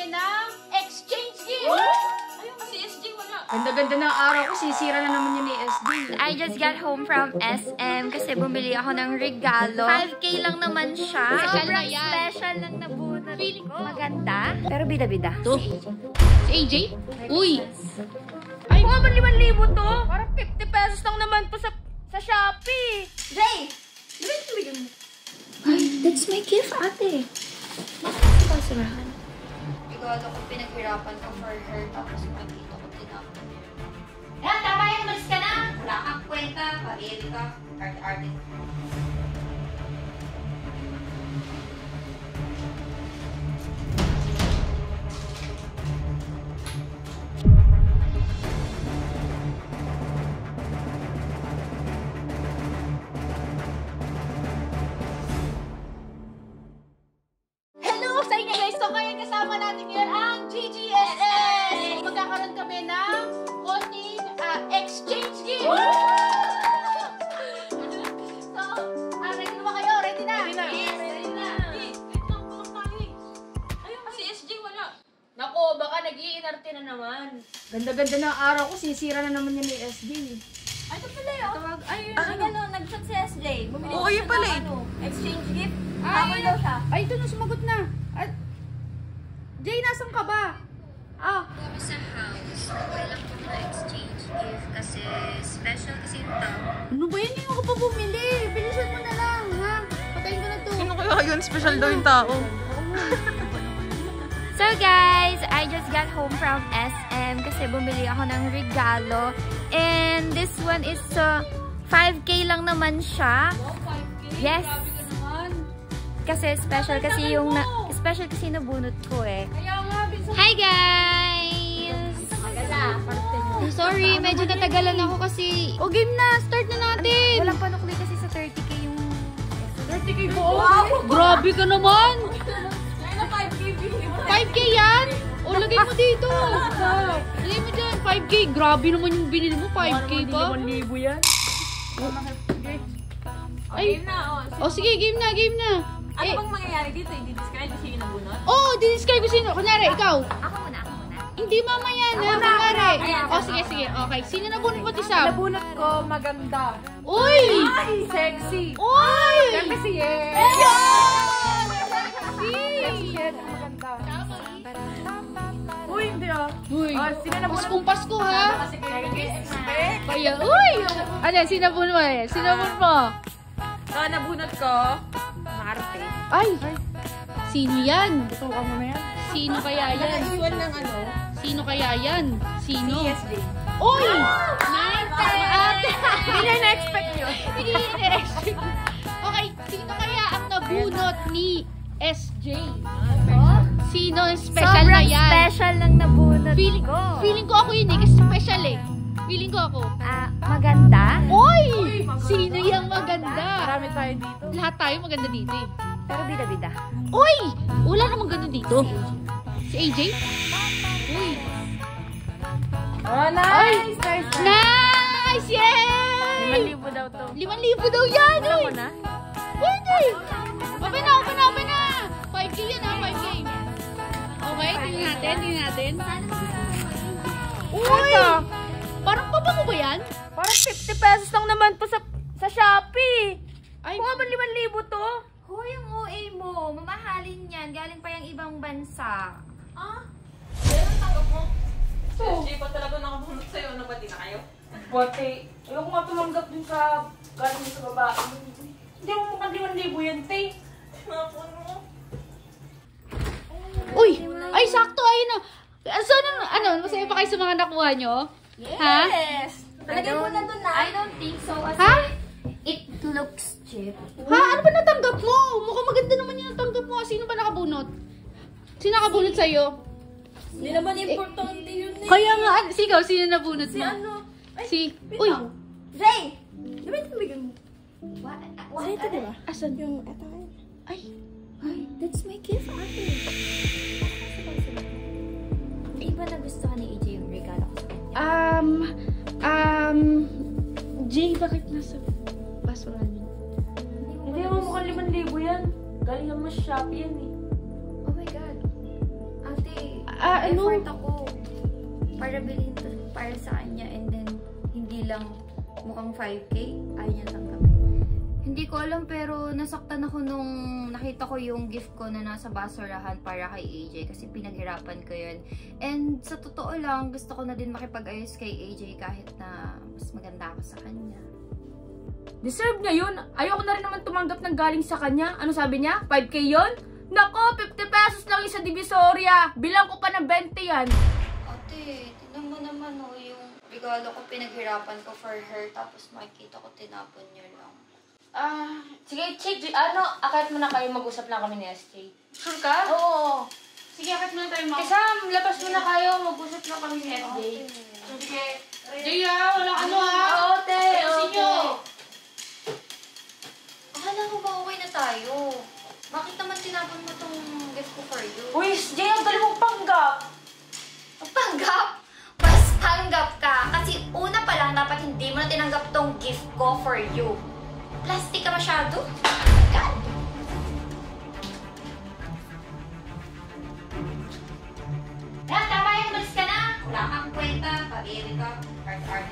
kami ng exchange gift! Ayun, si SJ wala. Ganda-ganda ng araw ko, sisira na naman yun ni SJ. I just got home from SM kasi bumili ako ng regalo. 5K lang naman siya. Sobrang special lang na bunot. Feeling ko maganda. Pero bida-bida. To. Si AJ? Uy! Ay, kung naman 5,000 to. Parang 50 pesos lang naman po sa Shopee. Jay! Ay, that's my gift, ate. Bakit sa basurahan? Regalo ko pinaghirapan ko for her. Tapos makikita ko tinapon. Yan, tama yan. Malis ka na. Wala kang kwenta. Pabili ka. Arte-arte. Sa inyo guys, so ngayon kasama natin ngayon ang GGSS! Magkakaroon kami ng konting exchange gift! So, ready na ba kayo? Ready na? Ready na! Yes, ready na! Ayun, si SJ wala. Nako, baka nag-iinarte na naman. Ganda-ganda ng araw ko, sisira na naman yun ni SJ. Ay, ito pala yun. Ayun, Ano, nag-chat si SJ. Bumili Oo, yun pala eh. Exchange gift. Tapon daw siya. Ay, ito na, sumagot na. At, Jay, nasan ka ba? Kami sa house, kailangan ko na exchange gift kasi special kasi yung tao. Ano ba yan? Hindi ako pa bumili. Bilisan mo na lang, ha? Patayin ko na to. Sino kaya yun? Special daw yung tao. So guys, I just got home from SM kasi bumili ako ng regalo. And this one is 5K lang naman siya. Yes. Kasi special kasi yung nabunot ko eh. Hi guys! Sorry, medyo natagalan ako kasi... O, game na. Start na natin. Walang panukli kasi sa 30K yung... 30K po. Wow. Grabe ka naman. 5K yan? O, lagay mo dito. Lagay mo dyan. 5K. Grabe naman yung binili mo. 5K pa. 1,000 yan. Ay. O, sige. Game na. Game na. ano bang mangyayari dito? I-describe ko sino nabunot? Oo, di-describe ko sino. Kunwari, ikaw. Ako muna. Hindi mamaya na. Kunwari. O, sige. Okay. Sino nabunot mo, Tisam? Nabunot ko, maganda. Uy! Sexy. Uy! Siyempre si Yen. Yan! Si Yen, maganda. Uy, hindi ah. Uy, sino nabunot? Paskong Pasko, ha? Kasi expect. Kaya, uy! Ano, sinabun mo eh? Sinabun mo? So, nabunot ko, Marte. Ay! Sino yan? Tutukan mo na yan. Sino kaya yan? Naiwan ng ano? Sino kaya yan? Sino? CSD. Uy! Nice! Ate! Hindi na na-expect yun. Hindi na-expect. Okay, sino kaya ang nabunot ni SJ? Sino ang special na yan? Sobrang special lang nabunot ko. Feeling ko ako yun eh, kasi special eh. Feeling ko ako. Maganda? Uy! Sino yung maganda? Marami tayo dito. Lahat tayo maganda dito eh. Pero bida-bida. Uy! Wala namang ganda dito. Si AJ? Uy! Oh, nice! Nice! Yay! 5,000 daw to. 5,000 daw yan! Uy! na? Pwede! Open na! 5K yan ha, 5K. Okay, tingnan natin. Uy! Parang pabango ba yan? Parang 50 pesos lang naman po sa Shopee. Ay, Kung naman 5,000 to. Hoy, yung OA mo. Mamahalin yan. Galing pa yung ibang bansa. SJ pa talaga nakabunot sa'yo. Ano ba, di na kayo? Bote, ayoko nga tumanggap din sa galing sa babae. Hindi mo mukhang 5,000 yan, te. Napuno. uy! Ay, sakto! Ayun na! So, masaya pa kayo sa mga nakuha nyo? Ha? Yes! Lagay mo na doon na. I don't think so. Kasi Ha? it looks cheap. Ha? Ano ba natanggap mo? Mukhang maganda naman yung natanggap mo. Sino ba nakabunot? Sino nakabunot sa'yo? Hindi naman importante yun eh. Kaya nga, sigaw, sino nabunot mo? Uy! Ray! Di ba ito bigyan mo? Ay, ito diba? Asan? Yung, ito ay. That's my gift, ate. Di ba nagustuhan ni AJ yung regalo ko sa kanya? Jay, bakit nasa basurahan yun? Hindi mo mukhang 5,000 yan. Galing naman sa Shopee yan eh. Oh my God. Ate, Effort ako para bilhin to para sa kanya and then hindi lang mukhang 5K. Ayaw niya tanggapin. Hindi ko alam pero nasaktan ako nung nakita ko yung gift ko na nasa basurahan para kay AJ kasi pinaghirapan ko yun. And sa totoo lang, gusto ko na din makipag-ayos kay AJ kahit na mas maganda ako sa kanya. Deserve niya yun. Ayoko na rin naman tumanggap ng galing sa kanya. Ano sabi niya? 5K yun? Nako, 50 pesos lang yung sa Divisoria. Bilang ko pa ng 20 yan. Ate, tignan mo naman yung regalo ko, pinaghirapan ko for her, tapos makikita ko tinapon niyo lang. Sige, Chick. Akit mo na kayo. Mag-usap lang kami ni SJ. Sure ka? Oo. Sige, akit muna tayo, ma'am. Kasam, labas mo na kayo. Mag-usap lang kami ni SJ. Sige. Jay, walang ano ha? Oo, te. Ayusin nyo. Akala ko ba okay na tayo? Bakit naman tinapon mo tong gift ko for you? Uy, SJ, ang galing mong panggap. Panggap? Mas tanggap ka. Kasi una pa lang dapat hindi mo na tinanggap tong gift ko for you. Plastic ka masyado. God! Yan, tama yan. Malis ka na. Wala kang kwenta. Pabili ka. Art-art.